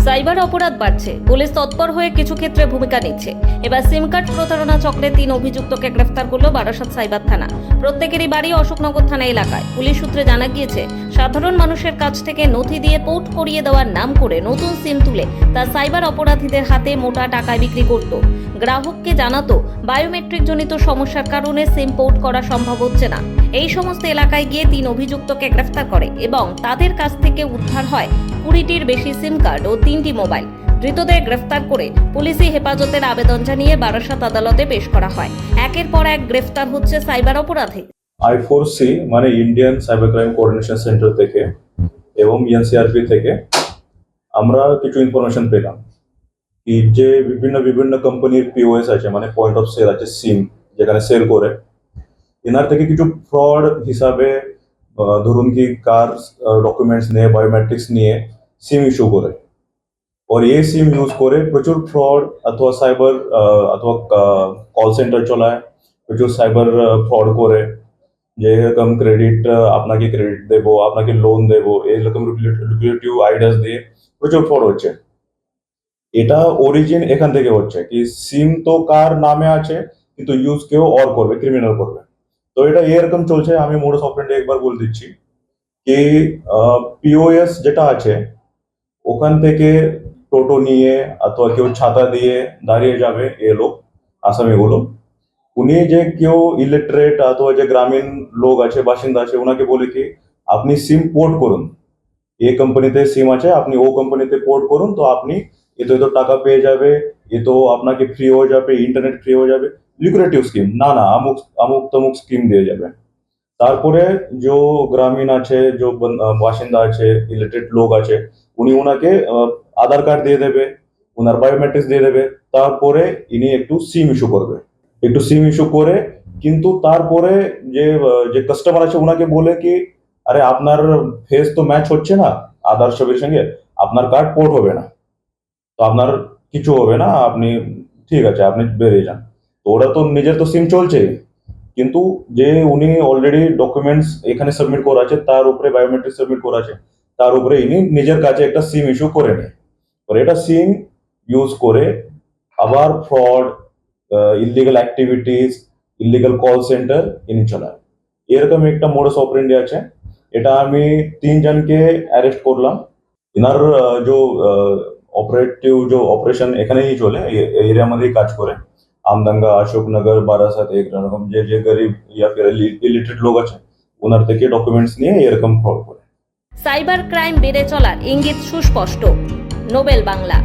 Cyber অপরাধ বাড়ছে, police তৎপর হয়ে কিছু ক্ষেত্রে ভূমিকা নিচ্ছে। এবার সিম কার্ড প্রতারণা চক্রে 3 অভিযুক্তকে গ্রেফতার করল বারাসাত সাইবার থানা। প্রত্যেকেরই বাড়ি অশোকনগর থানা এলাকায়। পুলিশ সূত্রে জানা গিয়েছে, সাধারণ মানুষের কাছ থেকে নথি দিয়ে পোর্ট করিয়ে দেওয়ার নাম করে নতুন সিম তুলে তা সাইবার অপরাধীদের হাতে মোটা টাকায় বিক্রি করত। গ্রাহককে জানাতো বায়োমেট্রিক জনিত সমস্যার কারণে সিম পোর্ট করা সম্ভব হচ্ছে না। এই সমস্ত এলাকায় গিয়ে 3 অভিযুক্তকে গ্রেফতার করে এবং তাদের কাছ থেকে উদ্ধার হয় 20টির বেশি সিম কার্ড ও 3টি মোবাইল। ধৃতদের গ্রেফতার করে পুলিশি হেফাজতের আবেদন জানিয়ে বারাসাত আদালতে পেশ করা হয়। একের পর এক গ্রেফতার হচ্ছে সাইবার অপরাধী। I4C মানে Indian cyber crime coordination centre থেকে এবং এনসিআরপি থেকে আমরা কিছু ইনফরমেশন পেলাম কি যে বিভিন্ন কোম্পানির পিওএস আছে, মানে পয়েন্ট অফ সেল আছে, সিম যেখানে সেল করে, এনার থেকে কিছু ফ্রড হিসাবে ধরুন কি কার ডকুমেন্টস নিয়ে, বায়োমেট্রিক্স নিয়ে সিম ইস্যু করে, और ये सिम यूज করে প্রচুর ফ্রড অথবা সাইবার অথবা কল সেন্টার চলায়, প্রচুর সাইবার ফ্রড করে, যে এরকম ক্রেডিট আপনাকে ক্রেডিট দেবো, আপনাকে লোন দেবো, এরকম লুক্রেটিভ আইডিয়াস দিয়ে প্রচুর ফ্রড হচ্ছে। এটা অরিজিন এখান থেকে হচ্ছে কি সিম তো কার নামে আছে কিন্তু ইউজ কেউ অর করবে, ক্রিমিনাল করবে। তো এটা এরকম চলছে। আমি মোডাস অপারেন্ডি একবার বলে দিচ্ছি কি পিওএস যেটা আছে ওখান থেকে টোটো নিয়ে অথবা কেউ ছাতা দিয়ে দাঁড়িয়ে যাবে, এ লোক আসামিগুলো, উনি যে কেউ ইলিটারেট অথবা যে গ্রামীণ লোক আছে, বাসিন্দা আছে, ওনাকে বলে কি আপনি সিম পোর্ট করুন, এই কোম্পানিতে সিম আছে, আপনি ও কোম্পানিতে পোর্ট করুন, তো আপনি এত টাকা পেয়ে যাবে, এ তো আপনাকে ফ্রি হয়ে যাবে, ইন্টারনেট ফ্রি হয়ে যাবে, লিকুরেটিভ স্কিম, না আমুক তমুক স্কিম দিয়ে যাবে। তারপরে যে গ্রামীণ আছে, যে বাসিন্দা আছে, ইলিটারেট লোক আছে, উনি ওনাকে আধার কার্ড দিয়ে দেবে, ওনার বায়োমেট্রিক্স দিয়ে দেবে, তারপরে ইনি একটু সিম ইস্যু করবে, একটু সিম ইস্যু করে, কিন্তু তারপরে যে কাস্টমার আছে ওনাকে বলে কি আরে আপনার ফেস তো ম্যাচ হচ্ছে না আধার ছবির সঙ্গে, আপনার কার্ড পোর্ট হবে না, তো আপনার কিছু হবে না, আপনি ঠিক আছে আপনি বেরিয়ে যান। তো ওরা তো নিজের তো সিম চলছে, কিন্তু যে উনি অলরেডি ডকুমেন্টস এখানে সাবমিট করা আছে, তার উপরে বায়োমেট্রিক সাবমিট করা আছে, তার উপরে ইনি নিজের কাছে একটা সিম ইস্যু করে নেয়, আর এটা সিম ইউজ করে আবার fraud, illegal activities, illegal call centre ইনি চালায়। এরকম একটা মোডাস অপারেন্ডি আছে। এটা আমি 3 জনকে অ্যারেস্ট করলাম। ইনার যে অপারেশন এখানেই চলে, এই এরিয়ার মধ্যেই কাজ করে। আমডাঙ্গা, অশোকনগর, বারাসাত, এরকম যে গরিব ইয়া ফির ইলিটারেট লোক আছে ওনার থেকে ডকুমেন্টস নিয়ে এরকম ফ্রড করে। সাইবার ক্রাইম বেড়ে চলার ইঙ্গিত সুস্পষ্ট। নোবেল বাংলা।